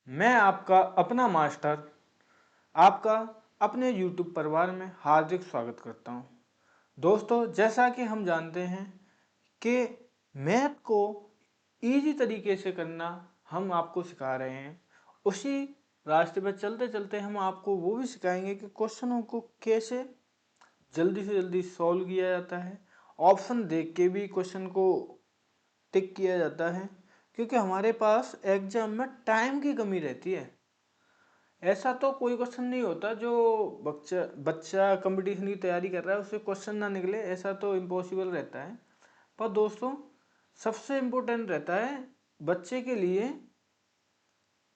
मैं आपका अपना मास्टर आपका अपने YouTube परिवार में हार्दिक स्वागत करता हूं। दोस्तों, जैसा कि हम जानते हैं कि मैथ को इजी तरीके से करना हम आपको सिखा रहे हैं। उसी रास्ते पर चलते चलते हम आपको वो भी सिखाएंगे कि क्वेश्चनों को कैसे जल्दी से जल्दी सॉल्व किया जाता है। ऑप्शन देख के भी क्वेश्चन को टिक किया जाता है, क्योंकि हमारे पास एग्जाम में टाइम की कमी रहती है। ऐसा तो कोई क्वेश्चन नहीं होता जो बच्चा बच्चा कंपटीशन की तैयारी कर रहा है उससे क्वेश्चन ना निकले, ऐसा तो इम्पॉसिबल रहता है। पर दोस्तों, सबसे इम्पोर्टेंट रहता है बच्चे के लिए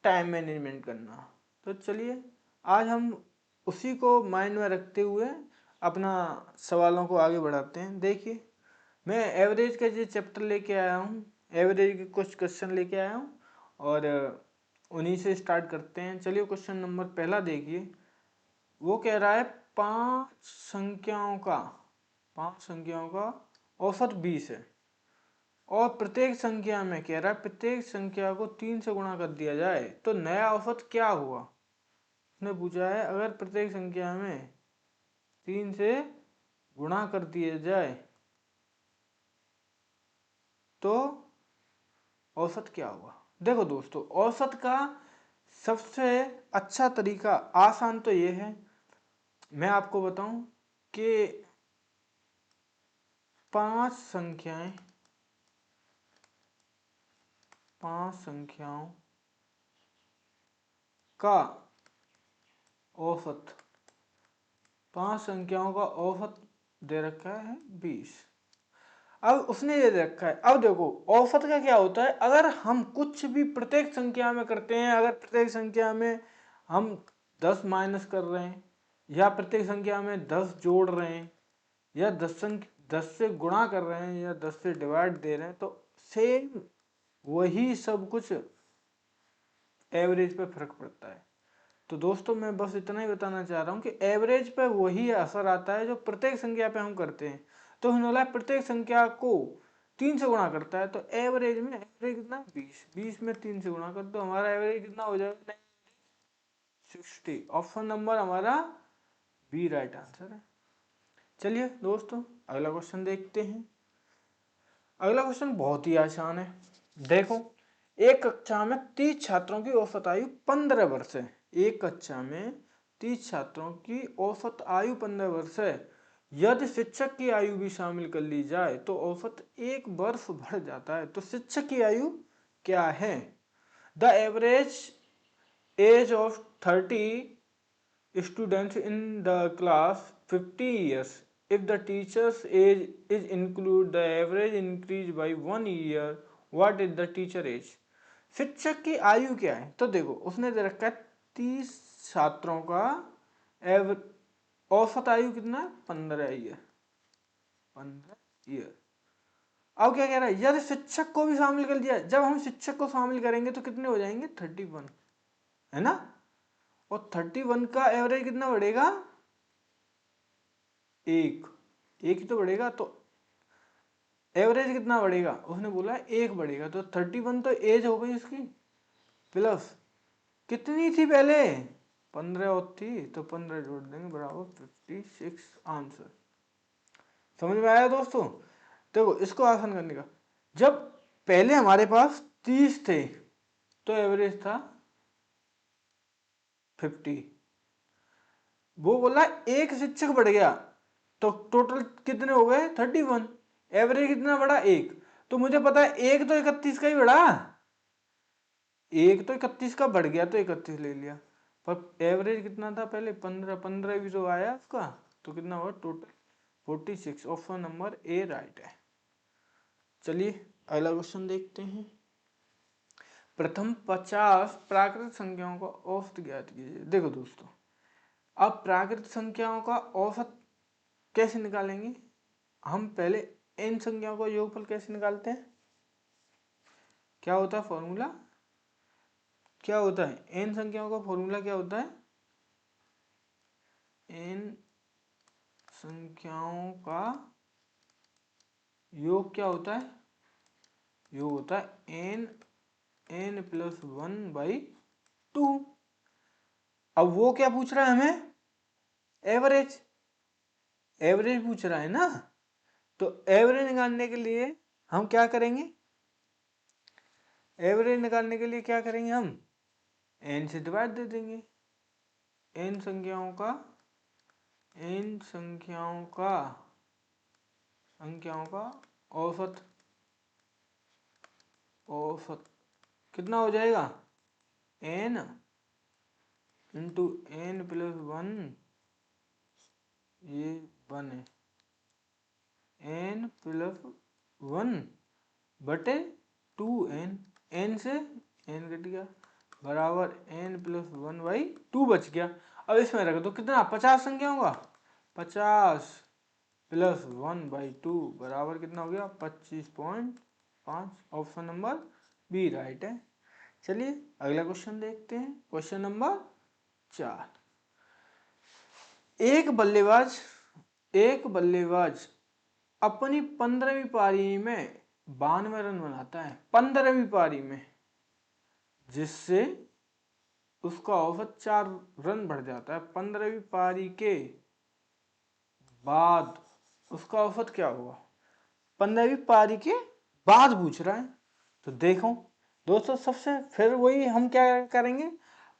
टाइम मैनेजमेंट करना। तो चलिए, आज हम उसी को माइंड में रखते हुए अपना सवालों को आगे बढ़ाते हैं। देखिए, मैं एवरेज का जो चैप्टर लेके आया हूँ, एवरेज के कुछ क्वेश्चन लेके आया हूँ और उन्हीं से स्टार्ट करते हैं। चलिए, क्वेश्चन नंबर पहला देखिए। वो कह रहा है पांच संख्याओं का औसत 20 है और प्रत्येक संख्या में कह रहा है प्रत्येक संख्या को 3 से गुणा कर दिया जाए तो नया औसत क्या हुआ। उसने पूछा है अगर प्रत्येक संख्या में 3 से गुणा कर दिया जाए तो औसत क्या हुआ। देखो दोस्तों, औसत का सबसे अच्छा तरीका आसान तो ये है, मैं आपको बताऊं कि पांच संख्याओं का औसत, पांच संख्याओं का औसत दे रखा है 20। अब उसने ये दे रखा है, अब देखो औसत का क्या होता है। अगर हम कुछ भी प्रत्येक संख्या में करते हैं, अगर प्रत्येक संख्या में हम 10 माइनस कर रहे हैं या प्रत्येक संख्या में 10 जोड़ रहे हैं या 10 से गुणा कर रहे हैं या 10 से डिवाइड दे रहे हैं, तो सेम वही सब कुछ एवरेज पे फर्क पड़ता है। तो दोस्तों, मैं बस इतना ही बताना चाह रहा हूँ कि एवरेज पे वही असर आता है जो प्रत्येक संख्या पे हम करते हैं। तो हमने प्रत्येक संख्या को 3 से गुणा करता है, तो एवरेज कितना 20 में 3 से गुणा कर दो, हमारा एवरेज कितना हो जाएगा 60। ऑप्शन नंबर हमारा बी राइट आंसर है। चलिए दोस्तों, अगला क्वेश्चन देखते हैं। अगला क्वेश्चन बहुत ही आसान है। देखो, एक कक्षा में 30 छात्रों की औसत आयु 15 वर्ष है। एक कक्षा में 30 छात्रों की औसत आयु 15 वर्ष है। यदि शिक्षक की आयु भी शामिल कर ली जाए तो औसत 1 वर्ष बढ़ जाता है। तो शिक्षक की आयु क्या है। The average age of 30 students in the class 50 years. If the teacher's age is include the average increase by 1 year, what is the teacher age? शिक्षक की आयु क्या है। तो देखो, उसने दे रखा है 30 छात्रों का औसत आयु कितना है 15 ईयर। अब क्या कह रहा है, यदि शिक्षक को भी शामिल कर दिया, जब हम शिक्षक को शामिल करेंगे तो कितने हो जाएंगे 31, है ना। और 31 का एवरेज कितना बढ़ेगा, एक ही तो बढ़ेगा। तो एवरेज कितना बढ़ेगा, उसने बोला एक बढ़ेगा। तो 31 तो एज हो गई उसकी, प्लस कितनी थी पहले 15 और थी, तो 15 जोड़ देंगे बराबर 56 आंसर। समझ में आया दोस्तों। देखो, इसको आसान करने का, जब पहले हमारे पास 30 थे तो एवरेज था 50। वो बोला एक शिक्षक बढ़ गया तो टोटल कितने हो गए 31। एवरेज कितना बढ़ा एक। तो मुझे पता है एक तो 31 का ही बढ़ा, एक तो 31 का बढ़ गया तो 31 ले लिया। पर एवरेज कितना था पहले 15, 15 भी तो आया उसका, तो कितना हुआ total 46। Option number A right है। चलिए, अगला क्वेश्चन देखते हैं। प्रथम 50 प्राकृतिक संख्याओं का औसत ज्ञात कीजिए। देखो दोस्तों, अब प्राकृतिक संख्याओं का औसत कैसे निकालेंगे। हम पहले इन संख्याओं का योगफल कैसे निकालते हैं, क्या होता है फॉर्मूला, क्या होता है एन संख्याओं का फॉर्मूला क्या होता है, एन संख्याओं का योग क्या होता है, योग होता है एन प्लस 1 बाई 2। अब वो क्या पूछ रहा है हमें, एवरेज, एवरेज पूछ रहा है ना। तो एवरेज निकालने के लिए हम क्या करेंगे, एवरेज निकालने के लिए क्या करेंगे, हम n से डिवाइड दे देंगे। n संख्याओं का, n संख्याओं का औसत, औसत कितना हो जाएगा, n इंटू n प्लस 1, ये 1 है, n प्लस 1 बटे 2n, n से n कट गया, बराबर n प्लस 1/2 बच गया। अब इसमें रख दो कितना, 50 संख्याओं का, 50 प्लस 1/2 बराबर कितना हो गया, 25.5। ऑप्शन नंबर बी राइट है। चलिए अगला क्वेश्चन देखते हैं, क्वेश्चन नंबर 4। एक बल्लेबाज अपनी 15वीं पारी में 92 रन बनाता है, 15वीं पारी में, जिससे उसका औसत 4 रन बढ़ जाता है। 15वीं पारी के बाद उसका औसत क्या होगा, 15वीं पारी के बाद पूछ रहा है। तो देखो दोस्तों, सबसे फिर वही हम क्या करेंगे,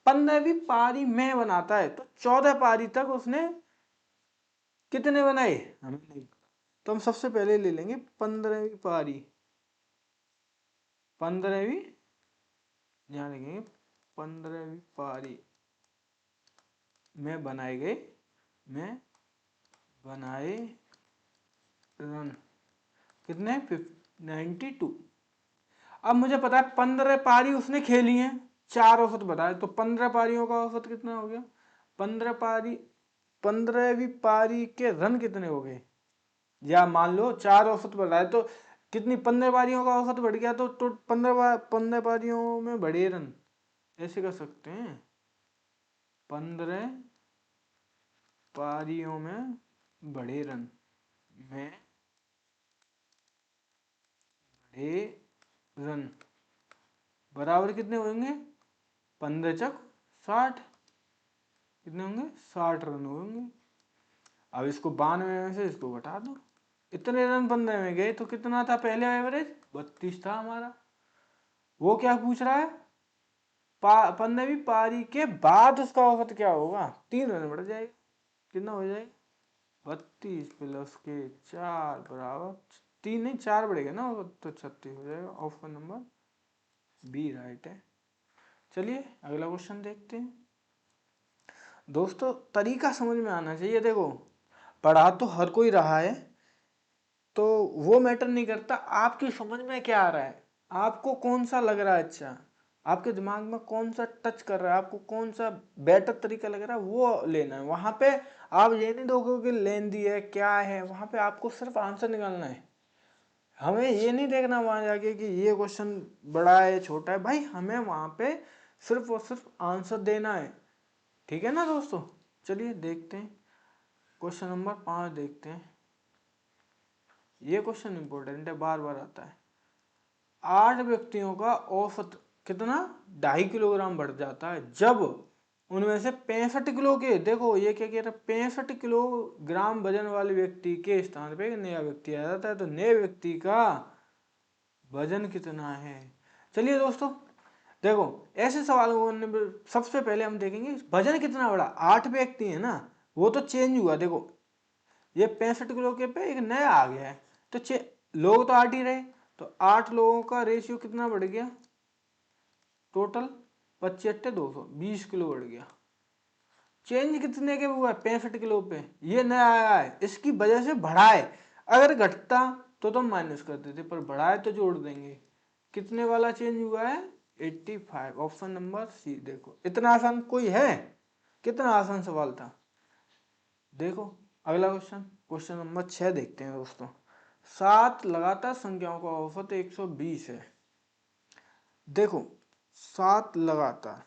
15वीं पारी में बनाता है तो 14 पारी तक उसने कितने बनाए हमें नहीं पता। तो हम सबसे पहले ले लेंगे 15वीं पारी, 15वीं, ध्यान रखेंगे 15वीं पारी में बनाए गए, में बनाए रन कितने, 92। अब मुझे पता है 15 पारी उसने खेली है, 4 औसत बताए, तो 15 पारियों का औसत कितना हो गया, 15 पारी, 15वीं पारी के रन कितने हो गए, या मान लो 4 औसत बताए तो कितनी, 15 पारियों का औसत बढ़ गया, तो 15 पारियों में बढ़े रन, ऐसे कर सकते हैं, 15 पारियों में बढ़े रन, में बढ़े रन बराबर कितने होंगे, 15 चक 60, कितने होंगे, 60 रन होंगे। अब इसको 92 में से इसको घटा दो, इतने रन 15 में गए तो कितना था पहले एवरेज, 32 था हमारा। वो क्या पूछ रहा है, 15वीं पारी के बाद उसका औसत क्या होगा, 3 रन बढ़ जाएगा, कितना हो जाएगा, 32 प्लस के 4 बराबर 3 नहीं 4 बढ़ेगा ना, तो 36 हो जाएगा। ऑप्शन नंबर बी राइट है। चलिए अगला क्वेश्चन देखते हैं। दोस्तों तरीका समझ में आना चाहिए, देखो पढ़ा तो हर कोई रहा है, तो वो मैटर नहीं करता आपकी समझ में क्या आ रहा है, आपको कौन सा लग रहा है, अच्छा आपके दिमाग में कौन सा टच कर रहा है, आपको कौन सा बेटर तरीका लग रहा है वो लेना है। वहां पे आप ये नहीं देखोगे कि लेंदी है क्या है, वहां पे आपको सिर्फ आंसर निकालना है। हमें ये नहीं देखना वहां जाके कि ये क्वेश्चन बड़ा है छोटा है, भाई हमें वहां पे सिर्फ और सिर्फ आंसर देना है, ठीक है ना दोस्तों। चलिए देखते हैं क्वेश्चन नंबर 5 देखते हैं। ये क्वेश्चन इंपॉर्टेंट है, बार बार आता है। 8 व्यक्तियों का औसत कितना, 2.5 किलोग्राम बढ़ जाता है जब उनमें से 65 किलो के, देखो ये क्या कह रहा है, 65 किलोग्राम वजन वाले व्यक्ति के स्थान पे एक नया व्यक्ति आ जाता है, तो नए व्यक्ति का वजन कितना है। चलिए दोस्तों देखो, ऐसे सवालों में सबसे पहले हम देखेंगे वजन कितना बढ़ा, 8 व्यक्ति है ना, वो तो चेंज हुआ, देखो ये 65 किलो के पे एक नया आ गया है, तो लोग तो 8 ही रहे, तो 8 लोगों का रेशियो कितना बढ़ गया, टोटल 25 20 किलो बढ़ गया। चेंज कितने के हुआ है, 65 किलो पे, ये नया आया है इसकी वजह से बढ़ा है। अगर घटता तो तुम माइनस कर देते, पर बढ़ा है तो जोड़ देंगे। कितने वाला चेंज हुआ है, 85। Option number C. देखो इतना आसान कोई है, कितना आसान सवाल था। देखो अगला क्वेश्चन, क्वेश्चन नंबर 6 देखते हैं दोस्तों। 7 लगातार संख्याओं का औसत 120 है। देखो 7 लगातार,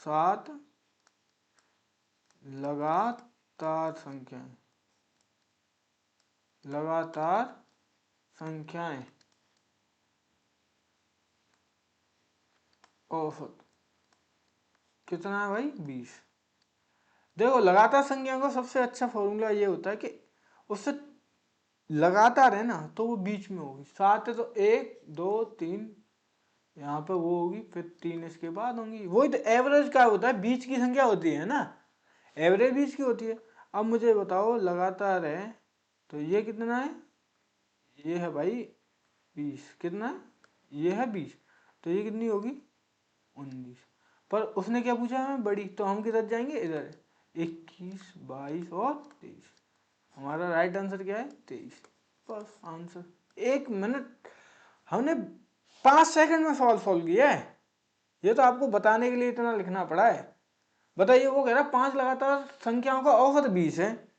7 लगातार संख्याएं, लगातार संख्याएं औसत कितना है भाई 20। देखो लगातार संख्या का सबसे अच्छा फॉर्मूला ये होता है कि उससे लगातार है ना तो वो बीच में होगी। 7 है तो 1 2 3 यहाँ पे वो होगी, फिर 3 इसके बाद होंगी। वही तो एवरेज का होता है, बीच की संख्या होती है ना, एवरेज बीच की होती है। अब मुझे बताओ लगातार है तो ये कितना है, ये है भाई 20, कितना है, ये है 20, तो ये कितनी होगी 19। पर उसने क्या पूछा हमें बड़ी, तो हम किधर जाएंगे, इधर 21 22 और 23। हमारा राइट आंसर क्या है 23। बस आंसर 1 मिनट, हमने 5 सेकंड में सवाल सॉल्व किया है। ये तो आपको बताने के लिए इतना लिखना पड़ा है। बताइए, वो कह रहा 5 लगातार संख्याओं का औसत 20 है,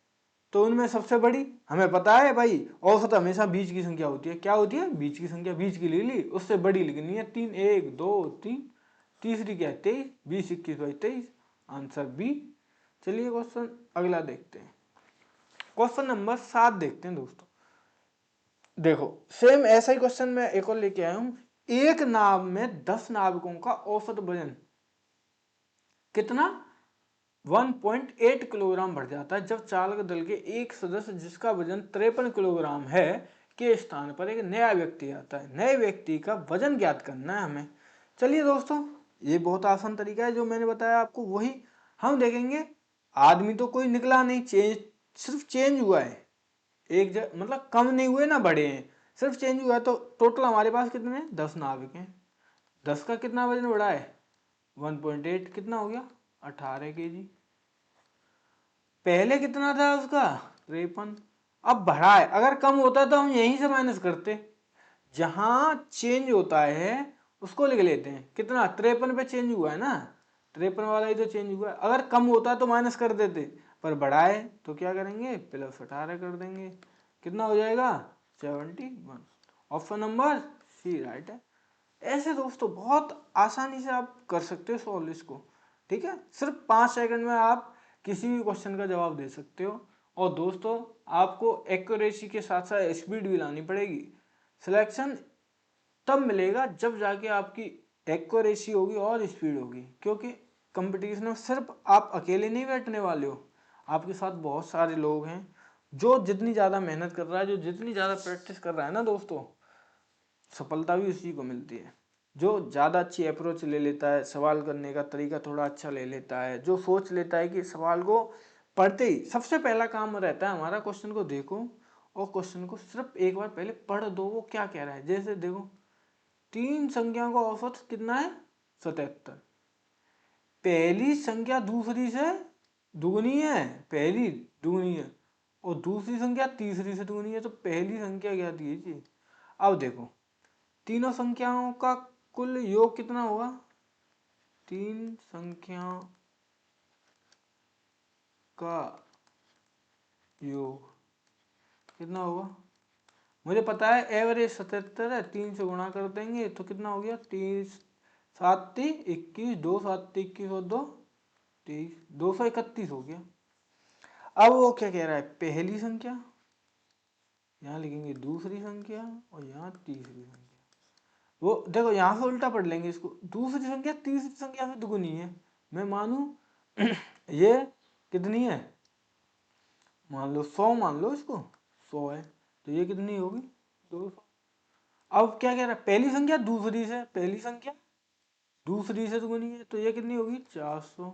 तो उनमें सबसे बड़ी, हमें पता है भाई औसत हमेशा बीच की संख्या होती है। क्या होती है, बीच की संख्या, बीच की ले ली, उससे बड़ी लिखनी है 3 1 2 3, तीसरी क्या है 23, 20 21 22 23, आंसर बी। चलिए क्वेश्चन अगला देखते हैं, क्वेश्चन नंबर 7 देखते हैं दोस्तों। देखो सेम ऐसा ही क्वेश्चन मैं एक और लेके आया हूं। एक नाव में 10 नाविकों का औसत वजन कितना 1.8 किलोग्राम बढ़ जाता है जब चालक दल के एक सदस्य जिसका वजन 53 किलोग्राम है के स्थान पर एक नया व्यक्ति आता है। नए व्यक्ति का वजन ज्ञात करना है हमें। चलिए दोस्तों, ये बहुत आसान तरीका है जो मैंने बताया आपको, वही हम देखेंगे। आदमी तो कोई निकला नहीं, चेंज सिर्फ चेंज हुआ है, एक जगह मतलब कम नहीं हुए ना बढ़े हैं, सिर्फ चेंज हुआ है। तो टोटल हमारे पास कितने हैं 10 नाविक हैं। 10 का कितना वजन बढ़ा है 1.8, कितना हो गया 18 kg। पहले कितना था उसका 53, अब बढ़ा है। अगर कम होता तो हम यहीं से माइनस करते, जहां चेंज होता है उसको लिख लेते हैं। कितना 53 पे चेंज हुआ है ना, 53 वाला ही तो चेंज हुआ है। अगर कम होता तो माइनस कर देते, पर बढ़ा है तो क्या करेंगे +18 कर देंगे। कितना हो जाएगा 71। ऑप्शन नंबर सी राइट है। ऐसे दोस्तों बहुत आसानी से आप कर सकते हो सॉल्व इसको, ठीक है। सिर्फ 5 सेकंड में आप किसी भी क्वेश्चन का जवाब दे सकते हो। और दोस्तों आपको एक्यूरेसी के साथ साथ स्पीड भी लानी पड़ेगी। सिलेक्शन तब मिलेगा जब जाके आपकी एक्यूरेसी होगी और स्पीड होगी, क्योंकि कंपटीशन में सिर्फ आप अकेले नहीं बैठने वाले हो, आपके साथ बहुत सारे लोग हैं। जो जितनी ज़्यादा मेहनत कर रहा है, जो जितनी ज़्यादा प्रैक्टिस कर रहा है ना दोस्तों, सफलता भी उसी को मिलती है। जो ज़्यादा अच्छी अप्रोच ले लेता है, सवाल करने का तरीका थोड़ा अच्छा ले लेता है, जो सोच लेता है कि सवाल को पढ़ते ही सबसे पहला काम रहता है हमारा क्वेश्चन को देखो और क्वेश्चन को सिर्फ एक बार पहले पढ़ दो वो क्या कह रहा है। जैसे देखो 3 संख्याओं का औसत कितना है 77, पहली संख्या दूसरी से दुगनी है, पहली दुगनी है और दूसरी संख्या तीसरी से दुगनी है, तो पहली संख्या क्या दी। अब देखो तीनों संख्याओं का कुल योग कितना होगा, 3 संख्याओं का योग कितना होगा। मुझे पता है एवरेज 77 है, 3 से गुणा कर देंगे तो कितना हो गया 30 7 21, 2 7 21 और 2 23, 231 हो गया। अब वो क्या कह रहा है, पहली संख्या यहाँ लिखेंगे, दूसरी संख्या और यहाँ तीसरी संख्या। वो देखो यहाँ से उल्टा पढ़ लेंगे इसको, दूसरी संख्या तीसरी संख्या से दुगुनी है। मैं मानू ये कितनी है, मान लो 100, मान लो इसको 100 है, तो ये कितनी होगी 200। अब क्या कह रहा है, पहली संख्या दूसरी से, पहली संख्या दूसरी से दुगुनी है, तो ये कितनी होगी 400।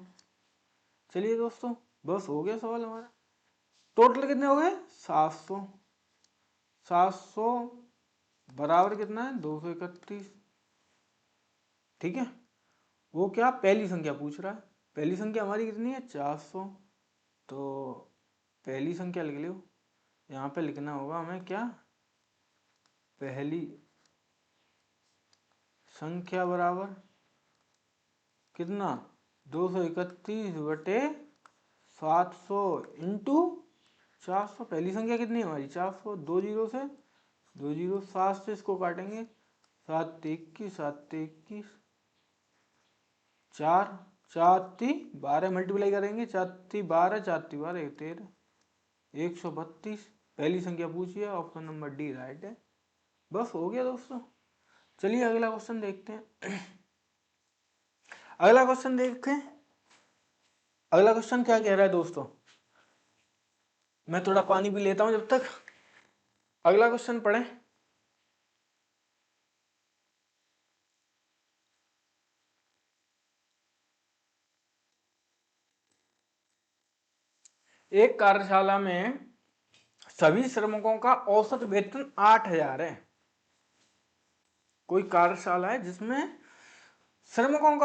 चलिए दोस्तों बस हो गया सवाल हमारा। टोटल कितने हो गए 700, 700 बराबर कितना है 231, ठीक है। वो क्या पहली संख्या पूछ रहा है, पहली संख्या हमारी कितनी है 400, तो पहली संख्या लिख लो। यहाँ पे लिखना होगा हमें क्या, पहली संख्या बराबर कितना 231/700 इंटू 400। पहली संख्या कितनी है हमारी 400, 2 जीरो से 2 जीरो, 7 से इसको काटेंगे 7 21, 7 21, 4 4 12 मल्टीप्लाई करेंगे, 4 12, 4 12 13, 132। पहली संख्या पूछिए, ऑप्शन नंबर डी राइट है। बस हो गया दोस्तों। चलिए अगला क्वेश्चन देखते हैं। अगला क्वेश्चन देखें। अगला क्वेश्चन क्या कह रहा है दोस्तों, मैं थोड़ा पानी भी लेता हूं जब तक। अगला क्वेश्चन पढ़ें। एक कार्यशाला में सभी श्रमिकों का औसत वेतन 8,000 है। कोई कार्यशाला है जिसमें श्रमिकों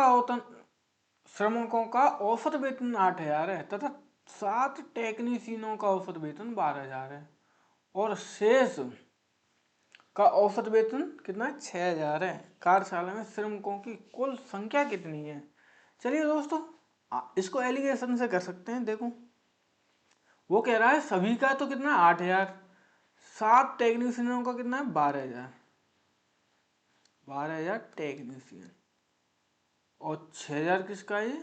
का औसत वेतन 8,000 है तथा 7 टेक्नीशियनों का औसत वेतन 12,000 है और शेष का औसत वेतन कितना है, 6,000 है। कार्यशाला में श्रमिकों की कुल संख्या कितनी है? चलिए दोस्तों, इसको एलिगेशन से कर सकते हैं। देखो, वो कह रहा है सभी का तो कितना 8,000, 7 टेक्नीशियनों का कितना है 12,000, 12,000 टेक्नीशियन और 6,000 किसका है?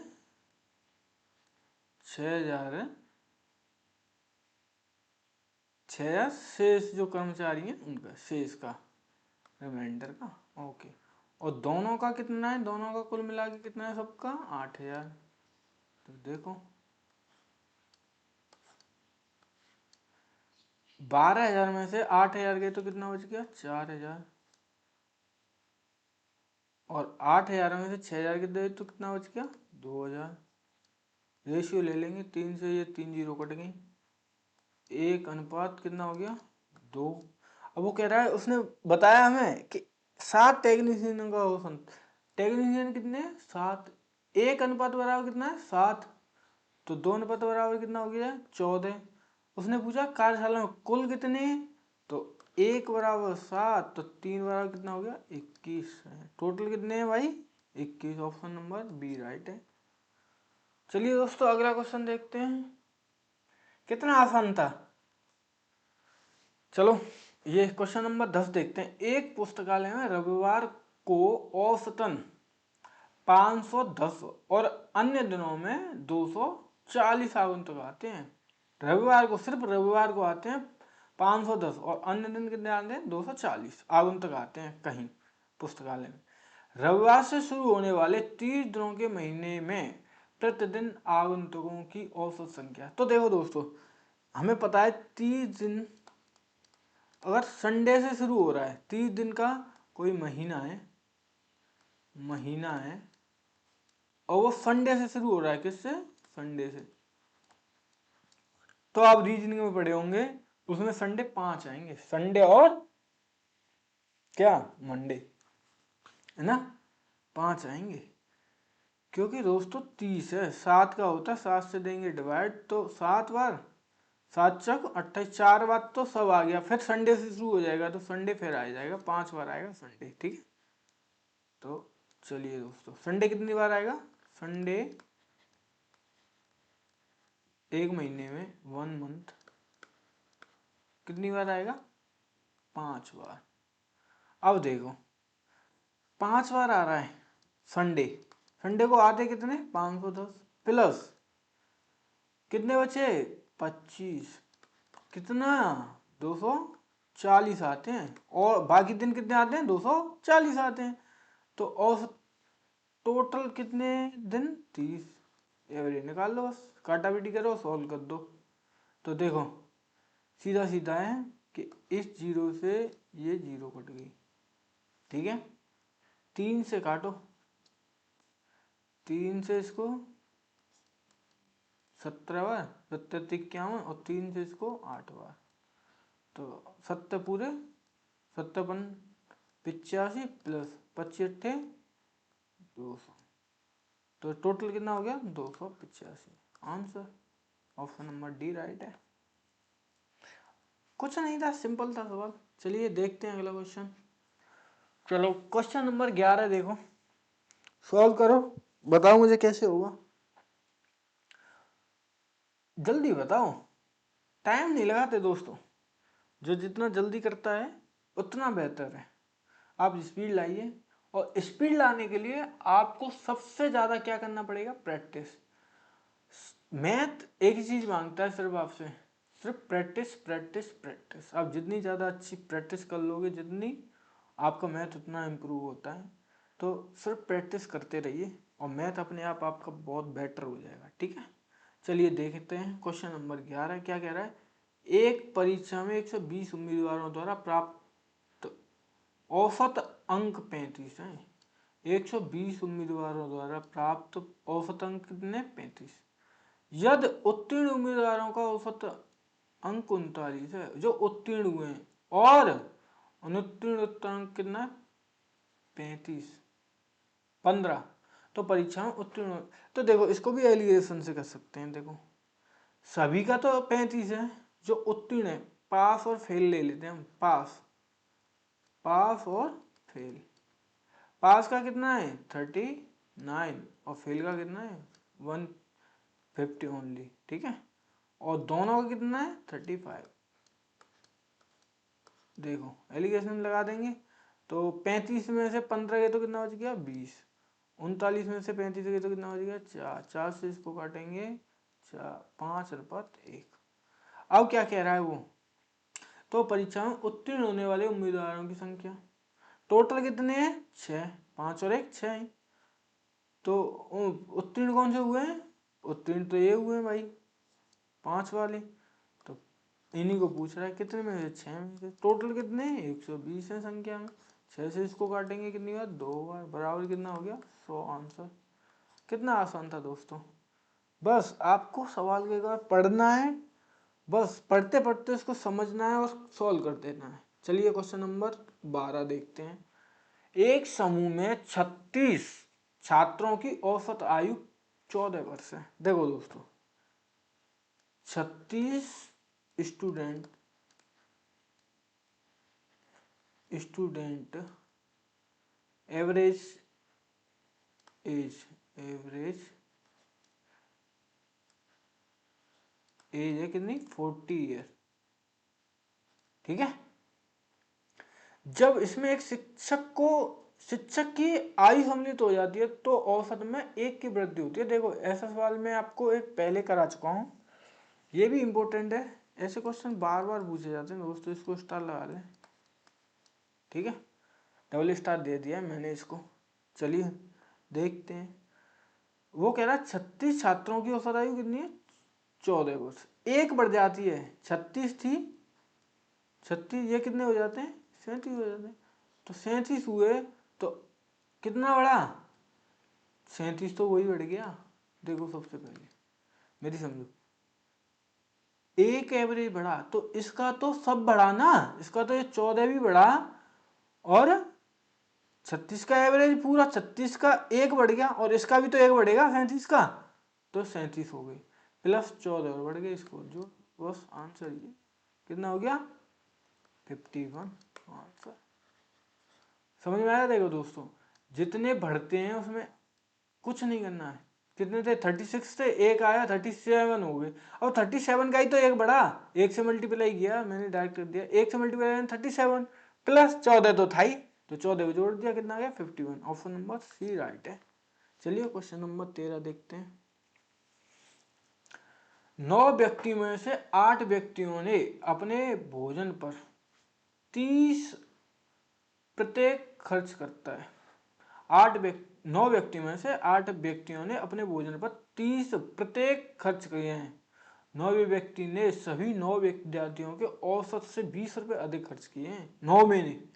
6,000 है, 6,000 शेष जो कर्मचारी हैं उनका, शेष का, रिमाइंडर का। ओके, और दोनों का कितना है? दोनों का कुल मिला के कितना है सबका? 8,000। तो देखो 12,000 में से 8,000 गए तो कितना बच गया? 4,000। और 8,000 में से 6,000 के दे तो कितना बच गया? 2,000। रेशियो ले लेंगे, 3 से ये 3 जीरो कट गई, 1 अनुपात कितना हो गया? 2। अब वो कह रहा है, उसने बताया हमें कि 7 टेक्नीशियन का औसत, टेक्नीशियन कितने? 7। 1 अनुपात बराबर कितना है? 7। तो 2 अनुपात बराबर कितना हो गया? 14। उसने पूछा कार्यशाला में कुल कितने? तो 1 बराबर 7, तो 3 बराबर कितना हो गया? 21। टोटल कितने हैं भाई? 21। ऑप्शन नंबर बी राइट है। चलिए दोस्तों, अगला क्वेश्चन देखते हैं। कितना आसान था। चलो, ये क्वेश्चन नंबर 10 देखते हैं। एक पुस्तकालय में रविवार को औसतन 510 और अन्य दिनों में 240 आगंतुक आते हैं। रविवार को, सिर्फ रविवार को आते हैं 510 और अन्य दिन कितने आते हैं? 240 आगंतुक आते हैं कहीं पुस्तकालय में। रविवार से शुरू होने वाले 30 दिनों के महीने में प्रतिदिन आगंतुकों की औसत संख्या। तो देखो दोस्तों, हमें पता है 30 दिन अगर संडे से शुरू हो रहा है, 30 दिन का कोई महीना है और वो संडे से शुरू हो रहा है। किससे? संडे से। तो आप रीजनिंग में पढ़े होंगे, उसमें संडे 5 आएंगे, संडे और क्या, मंडे, है ना, 5 आएंगे। क्योंकि दोस्तों 30 है, 7 का होता है, 7 से देंगे डिवाइड, तो 7 बार 7 चक 28, 4 बार तो सब आ गया। फिर संडे से शुरू हो जाएगा तो संडे फिर आ जाएगा, 5 बार आएगा संडे। ठीक है, तो चलिए दोस्तों, संडे कितनी बार आएगा? संडे एक महीने में, 1 मंथ, कितनी बार आएगा? 5 बार। अब देखो 5 बार आ रहा है संडे, संडे को आते कितने? 510 प्लस कितने बचे? 25, कितना? 240 आते हैं और बाकी दिन कितने आते हैं? 240 आते हैं। तो औसत टोटल कितने दिन? 30। एवरेज निकाल लो, बस काटा पीटी करो, सॉल्व कर दो। तो देखो सीधा सीधा है कि इस जीरो से ये जीरो कट गई। ठीक है, 3 से काटो, 3 से इसको 17 बार, 70 51, और 3 से इसको 8 बार, तो 70 पूरे, 70 85 प्लस 25 अट्ठे 200, तो टोटल कितना हो गया? 285। Answer option number D right है। कुछ नहीं था, सिंपल था सवाल। चलिए देखते हैं अगला क्वेश्चन। चलो क्वेश्चन नंबर 11 देखो, सॉल्व करो, बताओ मुझे कैसे होगा, जल्दी बताओ, टाइम नहीं लगाते दोस्तों, जो जितना जल्दी करता है उतना बेहतर है। आप स्पीड लाइए, और स्पीड लाने के लिए आपको सबसे ज्यादा क्या करना पड़ेगा? प्रैक्टिस। मैथ एक ही चीज मांगता है सिर्फ आपसे, सिर्फ प्रैक्टिस प्रैक्टिस प्रैक्टिस। आप जितनी ज़्यादा अच्छी प्रैक्टिस कर लोगे, जितनी आपका मैथ उतना इम्प्रूव होता है। तो सिर्फ प्रैक्टिस करते रहिए। और मैथ अपने आप आपका बहुत बेटर हो जाएगा। ठीक है, चलिए देखते हैं क्वेश्चन नंबर 11 क्या कह रहा है। एक परीक्षा में 120 उम्मीदवारों द्वारा प्राप्त औसत अंक 35 हैं। 120 उम्मीदवारों द्वारा प्राप्त औसत अंक कितने? 35। यदि उत्तीर्ण उम्मीदवारों का औसत अंक 39 है, जो उत्तीर्ण हुए हैं, और अनुत्तीर्ण अंक कितना है? 35, 15, तो परीक्षा में उत्तीर्ण। तो देखो इसको भी एलिगेशन से कर सकते हैं। देखो सभी का तो 35 है, जो उत्तीर्ण है, पास और फेल ले लेते हैं हम। पास और फेल। पास का कितना है? 39, और फेल का कितना है? 150 ओनली। ठीक है, और दोनों का कितना है? 35। देखो एलिगेशन लगा देंगे तो 35 में से 15 गए तो कितना बच गया? 20। 39 में से 35 गए तो कितना बच गया? 4। 4 से इसको काटेंगे 4, 5 और 1। अब क्या कह रहा है वो? तो परीक्षा में उत्तीर्ण होने वाले उम्मीदवारों की संख्या टोटल कितने हैं? 6। 5 और 1 6 है। तो उत्तीर्ण कौन से हुए हैं? उत्तीर्ण तो ये हुए हैं भाई, 5 वाले। तो इन्हीं को पूछ रहा है कितने में से? 6 में से। टोटल कितने हैं? 120 है संख्या में। 6 से इसको काटेंगे कितनी बार? 2 बार, बराबर कितना हो गया? 100 आंसर। कितना आसान था दोस्तों। बस आपको सवाल के बाद पढ़ना है, बस पढ़ते पढ़ते इसको समझना है और सॉल्व कर देना है। चलिए क्वेश्चन नंबर 12 देखते हैं। एक समूह में 36 छात्रों की औसत आयु 14 वर्ष है। देखो दोस्तों 36 स्टूडेंट एवरेज एज है कितनी? 40 ईयर। ठीक है, जब इसमें एक शिक्षक की आयु सम्मिलित हो जाती है तो औसत में 1 की वृद्धि होती है। देखो ऐसा सवाल मैं आपको एक पहले करा चुका हूं, ये भी इंपॉर्टेंट है। ऐसे क्वेश्चन बार बार पूछे जाते हैं दोस्तों, इसको स्टार लगा लें। ठीक है, डबल स्टार दे दिया मैंने इसको। चलिए देखते हैं। वो कह रहा है 36 छात्रों की औसत आयु कितनी है? 14 वर्ष। 1 बढ़ जाती है, 36 थी, 36 ये कितने हो जाते हैं? 37 हो जाते हैं। तो 37 हुए तो कितना बढ़ा? 37 तो वही बढ़ गया। देखो सबसे पहले मेरी समझो, एक एवरेज बढ़ा तो इसका तो सब बढ़ा ना, इसका तो ये 14 भी बढ़ा, और 36 का एवरेज पूरा, 36 का 1 बढ़ गया, और इसका भी तो 1 बढ़ेगा 37 का, तो 37 हो गई, प्लस 14 और बढ़ गए, इसको जो बस आंसर ये कितना हो गया? 51 आंसर। समझ में आया? देखो दोस्तों जितने बढ़ते हैं उसमें कुछ नहीं करना है। कितने थे? 36 थे, 1 आया 37 हो गए। और 37 का ही तो 1 बढ़ा, 1 से मल्टीप्लाई किया मैंने, डायरेक्ट कर दिया। 1 से मल्टीप्लाई 37 प्लस 14 तो था ही, तो 14 को जोड़ दिया, कितना गया? 51। ऑप्शन नंबर सी राइट है। चलिए क्वेश्चन नंबर 13 देखते हैं। 9 व्यक्ति में से 8 व्यक्तियों ने अपने भोजन पर 30 प्रत्येक खर्च करता है। 9 व्यक्ति में से 8 व्यक्तियों ने अपने भोजन पर 30 प्रत्येक खर्च किए हैं। 9वें व्यक्ति ने सभी 9 विद्यार्थियों के औसत से 20 रुपए अधिक खर्च किए हैं। 9 में ने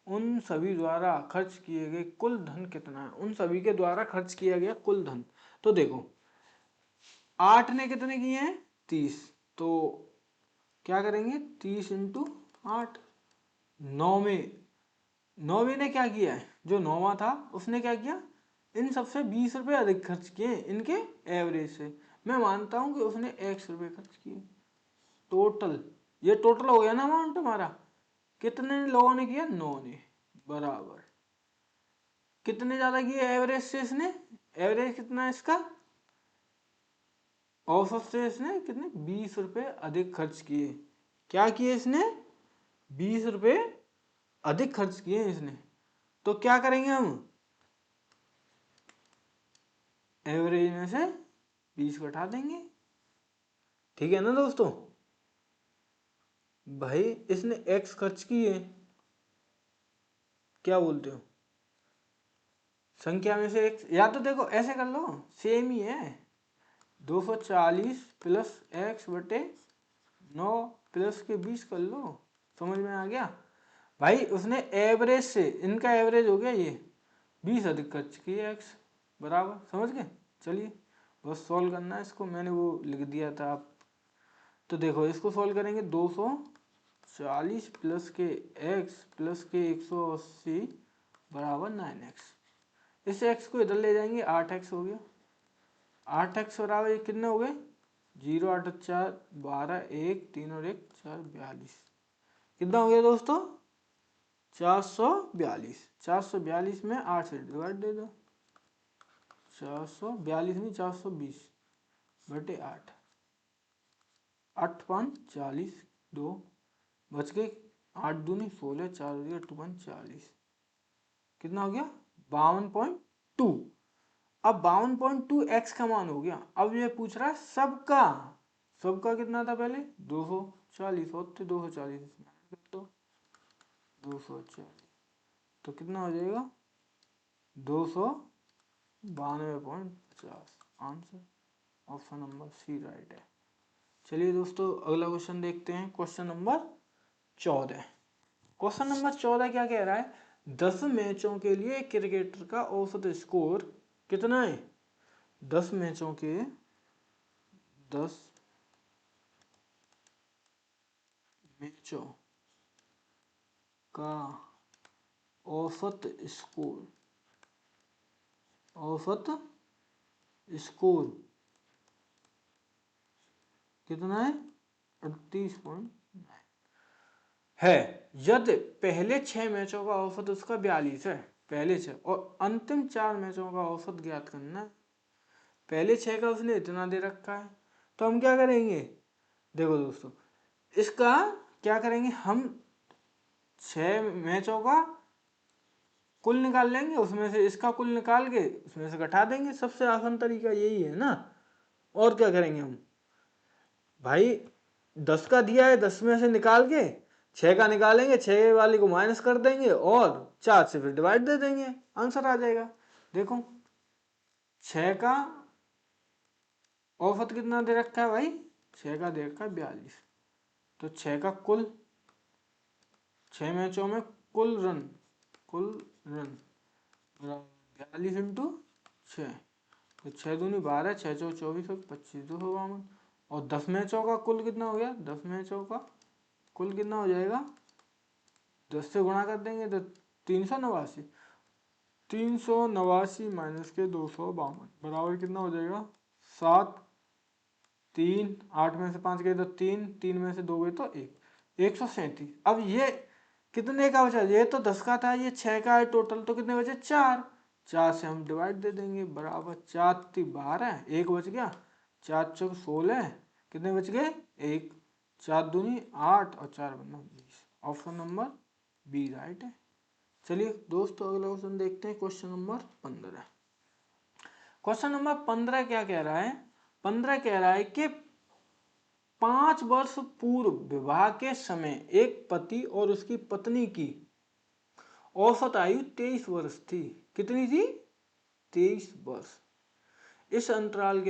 उन सभी द्वारा खर्च किए गए कुल धन कितना है? उन सभी के द्वारा खर्च किया गया कुल धन। तो देखो 8 ने कितने किए हैं? 30। तो क्या करेंगे? 30 इंटू 8। 9वें ने क्या किया है? जो 9वां था उसने क्या किया? इन सबसे 20 रुपए अधिक खर्च किए इनके एवरेज से। मैं मानता हूं कि उसने x रुपए खर्च किए। टोटल, ये टोटल हो गया ना अमाउंट हमारा। कितने लोगों ने किया? 9 ने। बराबर कितने ज्यादा किए एवरेज से इसने? एवरेज कितना है इसका? औसत से इसने कितने? 20 रुपए अधिक खर्च किए। क्या किए इसने? 20 रुपए अधिक खर्च किए इसने। तो क्या करेंगे हम? एवरेज में से 20 को हटा देंगे। ठीक है ना दोस्तों? भाई इसने x खर्च किए, क्या बोलते हो? संख्या में से एक, या तो देखो ऐसे कर लो, सेम ही है, 240 प्लस एक्स बटे 9 प्लस के 20 कर लो। समझ में आ गया भाई? उसने एवरेज से, इनका एवरेज हो गया ये 20 अधिक कर चुकी है एक्स बराबर। समझ गए? चलिए बस सॉल्व करना है इसको, मैंने वो लिख दिया था आप। तो देखो इसको सॉल्व करेंगे, 240 प्लस के एक्स प्लस के 180 बराबर 9x। इस x को इधर ले जाएंगे, 8x हो गया। 8x बराबर ये कितने हो गए? 0 8 4 12, 1 3 और 1 4, 42। कितना हो गया दोस्तों? 442। 442 में 8 से डिवाइड दे दो। 442 में 420 बटे 8, 8 5 40, 2 बच गए, 8 दूनी 16, 4 हो गया 2 5 40। कितना हो गया? 52.2। अब 52.2 एक्स का मान हो गया। अब ये पूछ रहा है सबका। सबका कितना था पहले? 240 होते, 240 कर दो, 240 तो कितना हो जाएगा? 292.50। Answer option number C right है। चलिए दोस्तों अगला क्वेश्चन देखते हैं, क्वेश्चन नंबर 14। क्वेश्चन नंबर 14 क्या कह रहा है? 10 मैचों के लिए क्रिकेटर का औसत स्कोर कितना है? 10 मैचों के 10 मैचों का औसत स्कोर, औसत स्कोर कितना है? 38.9 है। यदि पहले 6 मैचों का औसत उसका 42 है, पहले 6, और अंतिम 4 मैचों का औसत ज्ञात करना है। पहले 6 का उसने इतना दे रखा है, तो हम क्या करेंगे? देखो दोस्तों इसका क्या करेंगे हम, 6 मैचों का कुल निकाल लेंगे, उसमें से इसका कुल निकाल के उसमें से घटा देंगे। सबसे आसान तरीका यही है ना। और क्या करेंगे हम भाई? 10 का दिया है, 10 में से निकाल के 6 का निकालेंगे, 6 वाले को माइनस कर देंगे और 4 से फिर डिवाइड दे देंगे, आंसर आ जाएगा। देखो 6 का औसत कितना दे रखा है भाई? 6 का दे रखा है 42, तो 6 का कुल, 6 मैचों में कुल रन, कुल रन 42 इंटू 6, तो 6 दूनी 12, 6 चौ 24, 25 2 52। और 10 मैचों का कुल कितना हो गया? 10 मैचों का कुल कितना हो जाएगा? 10 से गुणा कर देंगे तो 389। 389 माइनस के 252 बराबर कितना हो जाएगा? 7, 3, 8 में से 5 गए तो 3, 3 में से 2 गए तो 1, 137। अब ये कितने का बचा? ये तो 10 का था, ये 6 का है टोटल, तो कितने बचे? 4। 4 से हम डिवाइड दे देंगे, बराबर 4 3 12, 1 बच गया, 4 चौक 16, कितने बच गए? 1, 4 दूनी 8 और 4 बनना 20। ऑप्शन नंबर बी राइट है। चलिए दोस्तों अगला क्वेश्चन देखते हैं, क्वेश्चन नंबर 15। क्वेश्चन नंबर 15 क्या कह रहा है? 15 कह रहा है कि 5 वर्ष पूर्व विवाह के समय एक पति और उसकी पत्नी की औसत आयु 23 वर्ष थी। कितनी थी? 23 वर्ष। इस अंतराल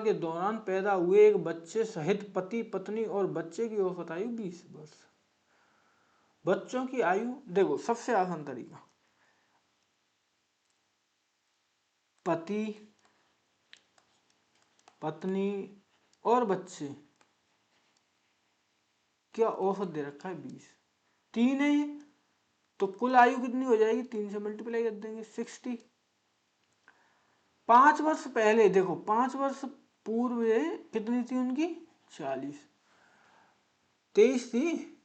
के दौरान पैदा हुए एक बच्चे सहित पति पत्नी और बच्चे की औसत आयु 20 वर्ष। बच्चों की आयु देखो, सबसे आसान तरीका, पति पत्नी और बच्चे क्या औसत दे रखा है? 20। 3 है ये, तो कुल आयु कितनी हो जाएगी? 3 से मल्टीप्लाई कर देंगे, 60। 5 वर्ष पहले देखो, 5 वर्ष पूर्व कितनी थी उनकी? 40। 23 थी,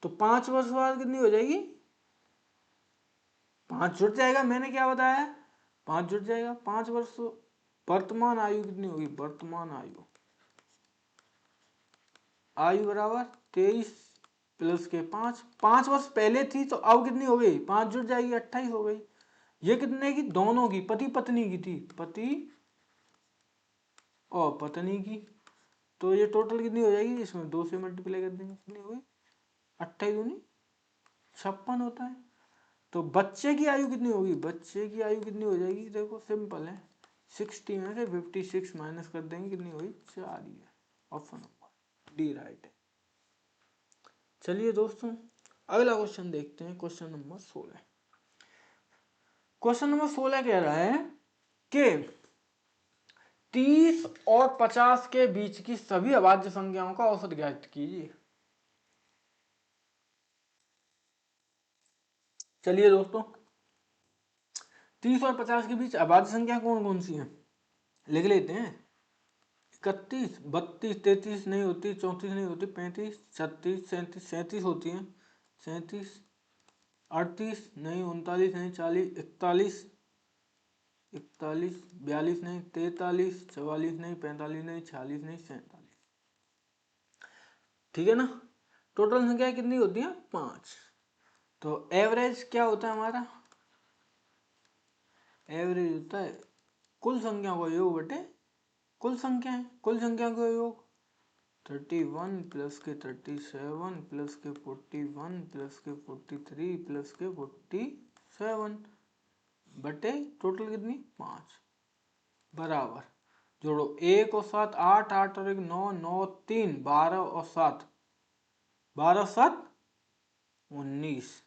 तो 5 वर्ष बाद कितनी हो जाएगी? 5 जुट जाएगा, मैंने क्या बताया? 5 जुट जाएगा। 5 वर्ष वर्तमान आयु कितनी होगी? वर्तमान आयु, आयु बराबर 23 प्लस के 5, 5 वर्ष पहले थी तो अब कितनी हो गई? 5 जुट जाएगी, 28 हो गई। ये कितने की? दोनों की, पति पत्नी की थी, पति और पत्नी की, तो ये टोटल कितनी हो जाएगी? इसमें 2 से मल्टीप्लाई कर देंगे, कितनी हो गई? 28 दूनी 56 होता है। तो बच्चे की आयु कितनी होगी, बच्चे की आयु कितनी हो जाएगी, देखो सिंपल है, 60 में से 56 माइनस कर देंगे, कितनी होगी 4 ही है। ऑप्शन नंबर डी राइट है। चलिए दोस्तों अगला क्वेश्चन देखते हैं, क्वेश्चन नंबर 16। क्वेश्चन नंबर 16 कह रहा है कि 30 और 50 के बीच की सभी अभाज्य संख्याओं का औसत ज्ञात कीजिए। चलिए दोस्तों 30 और 50 के बीच अभाज्य संख्या कौन कौन सी हैं, लिख लेते हैं। 31, 32, 33 नहीं होती, 34 नहीं होती, 35, 36, 37, 37 होती हैं, 37, 38 नहीं, 39 नहीं, 40, 41, 41, 42 नहीं, 43, 44 नहीं, 45 नहीं, 46 नहीं, 47। ठीक है ना। टोटल संख्या कितनी होती है 5। तो एवरेज क्या होता है हमारा, एवरेज होता है कुल संख्या का योग बटे कुल संख्या है, कुल संख्या का योग 31 प्लस के 37 प्लस के 41 प्लस के 43 प्लस के 47 बटे टोटल कितनी 5 बराबर, जोड़ो 1 और 7 8, 8 और 1 9, 9 3 12 और 7 12 7 19,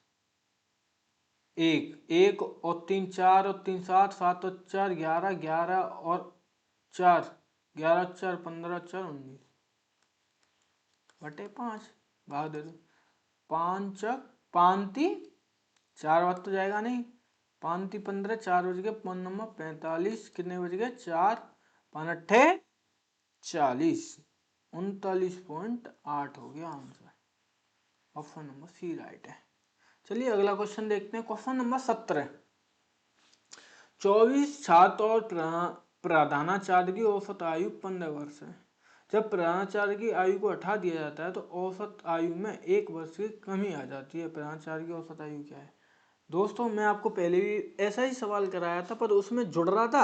1 और 3 4 और 3 7, 7 और 4 11, 11 और 4 11 4 15 4 19 बटे 5 भाग दे दो, 5 पांति 4 बात तो जाएगा नहीं, पांति 15 4 बज गए 5 नंबर 45, कितने बज गए 4 5 अट्ठे 40, 39.8 हो गया answer. Option number C right है। चलिए अगला क्वेश्चन देखते हैं, क्वेश्चन नंबर 17। 24 छात्र और प्रधानाचार्य की औसत आयु 15 वर्ष है। जब प्रधानाचार्य की आयु को हटा दिया जाता है तो औसत आयु में 1 वर्ष की कमी आ जाती है। प्रधानाचार्य की औसत आयु क्या है। दोस्तों मैं आपको पहले भी ऐसा ही सवाल कराया था, पर उसमें जुड़ रहा था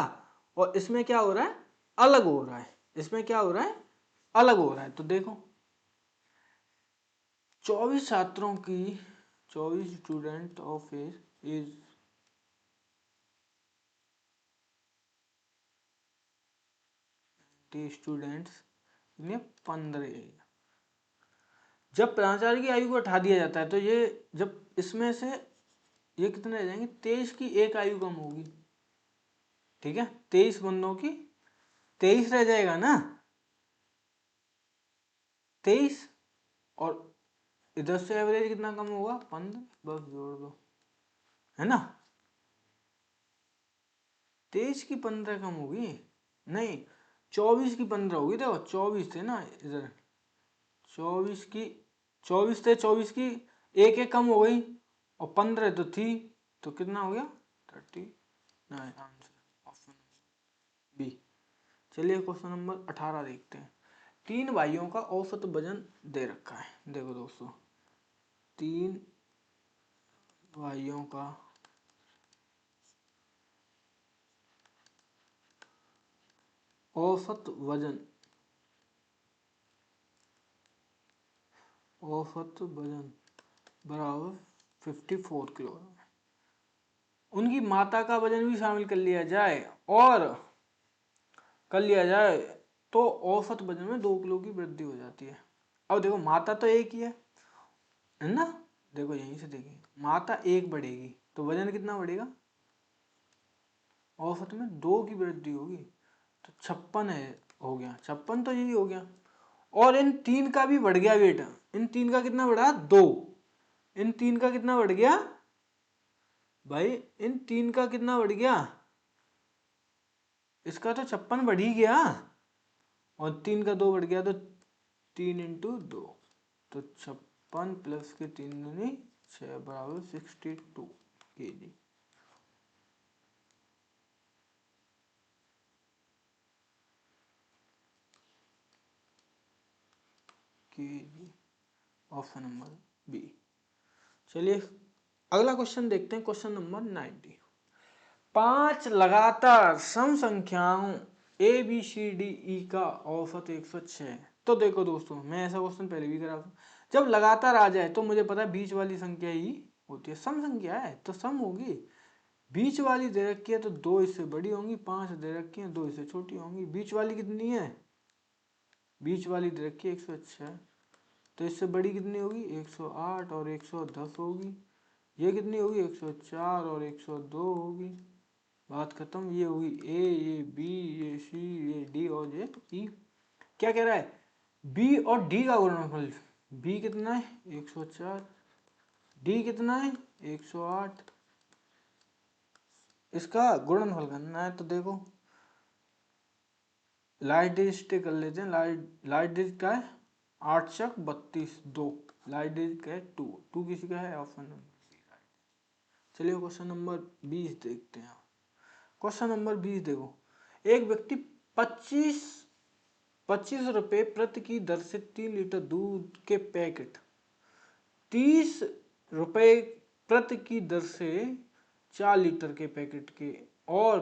और इसमें क्या हो रहा है अलग हो रहा है, इसमें क्या हो रहा है अलग हो रहा है। तो देखो 24 छात्रों की 24 स्टूडेंट ऑफ एज स्टूडेंट्स इन्हें 15, जब प्राचार्य की आयु को हटा दिया जाता है तो ये जब इसमें से ये कितने रह जाएंगे 23 की एक आयु कम होगी। ठीक है 23 बंदों की 23 रह जाएगा ना, 23 और इधर से एवरेज कितना कम होगा 15, बस जोड़ दो है ना। 23 की 15 कम होगी, नहीं 24 की 15 होगी। देखो 24 थे ना इधर, 24 की 24 थे, 24 की एक एक कम हो गई और 15 तो थी, तो कितना हो गया 39 आंसर ऑप्शन बी। चलिए क्वेश्चन नंबर 18 देखते हैं। 3 भाइयों का औसत वजन दे रखा है। देखो दोस्तों 3 भाइयों का औसत वजन बराबर 54 किलोग्राम। उनकी माता का वजन भी शामिल कर लिया जाए तो औसत वजन में 2 किलो की वृद्धि हो जाती है। अब देखो माता तो एक ही है ना, देखो यहीं से देखिए माता एक बढ़ेगी तो वजन कितना बढ़ेगा, औसत में 2 की वृद्धि होगी तो 56 है, हो गया 56 तो यही हो गया। और इन 3 का भी बढ़ गया वेट, इन 3 का कितना बढ़ा 2, इन 3 का कितना बढ़ गया भाई, इन 3 का कितना बढ़ गया, इसका तो 56 बढ़ ही गया और 3 का 2 बढ़ गया तो 3 इंटू 2 तो 56 प्लस के 3 दूनी 6 बराबर 62 kg। Option number B. चलिए अगला क्वेश्चन देखते हैं, क्वेश्चन नंबर 90। 5 लगातार सम संख्याओं A B C D E का औसत 106 है। तो देखो दोस्तों मैं ऐसा क्वेश्चन पहले भी करा था, जब लगातार आ जाए तो मुझे पता है बीच वाली संख्या ही होती है, सम संख्या है तो सम होगी। बीच वाली दे रखी है तो 2 इससे बड़ी होंगी, 5 दे रखी है 2 इससे छोटी होंगी। बीच वाली कितनी है, बीच वाली दे रखी है 106, तो इससे बड़ी कितनी होगी 108 और 110 होगी। ये कितनी होगी 104 और 102 होगी। बात खत्म। ये होगी ए, ये बी, ये सी, ये डी और ये ई। क्या कह रहा है, बी और डी का गुणनफल। बी कितना है 104, डी कितना है 108। इसका गुणनफल करना है तो देखो लाइट डिजिट कर लेते हैं। लाइट डिजिट का है 8 चक 32 2। लाइट डिजिट का है 2 किसी का है, ऑप्शन नंबर। चलिए क्वेश्चन नंबर 20 देखते हैं। क्वेश्चन नंबर 20 देखो, एक व्यक्ति 25 रुपए प्रति की दर से 3 लीटर दूध के पैकेट 30 रुपए प्रति की दर से 4 लीटर के पैकेट के और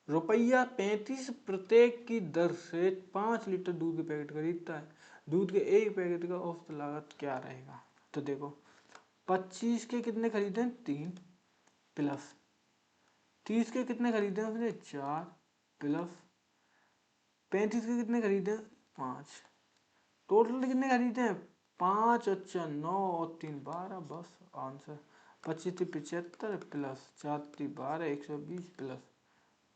रुपया 35 प्रत्येक की दर से 5 लीटर दूध के पैकेट खरीदता है। दूध के एक पैकेट का औसत लागत क्या रहेगा। तो देखो 25 के कितने खरीदे 3 प्लस 30 के कितने खरीदे उसने 4 प्लस 35 के कितने खरीदे 5। टोटल कितने खरीदे हैं 5 अच्छा 9 और 3 12। बस आंसर 25 75 प्लस 4 12 120 प्लस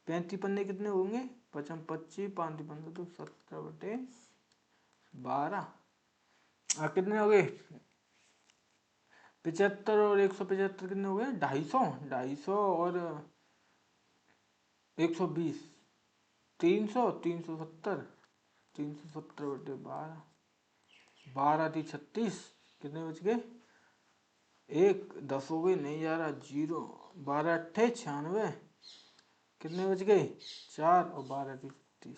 35 पन्ने कितने होंगे 55 25 5 15 तो 17/12। कितने हो गए 75 और 175 कितने हो गए 250 और 120 300 370 370/12 12 थी 36 कितने बच गए 1 10 हो गए नहीं जा रहा 0 12 अट्ठे 96 कितने बच गए 4 और 12 थी 30।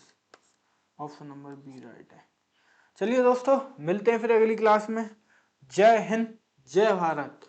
ऑप्शन नंबर बी राइट है। चलिए दोस्तों मिलते हैं फिर अगली क्लास में। जय हिंद जय भारत।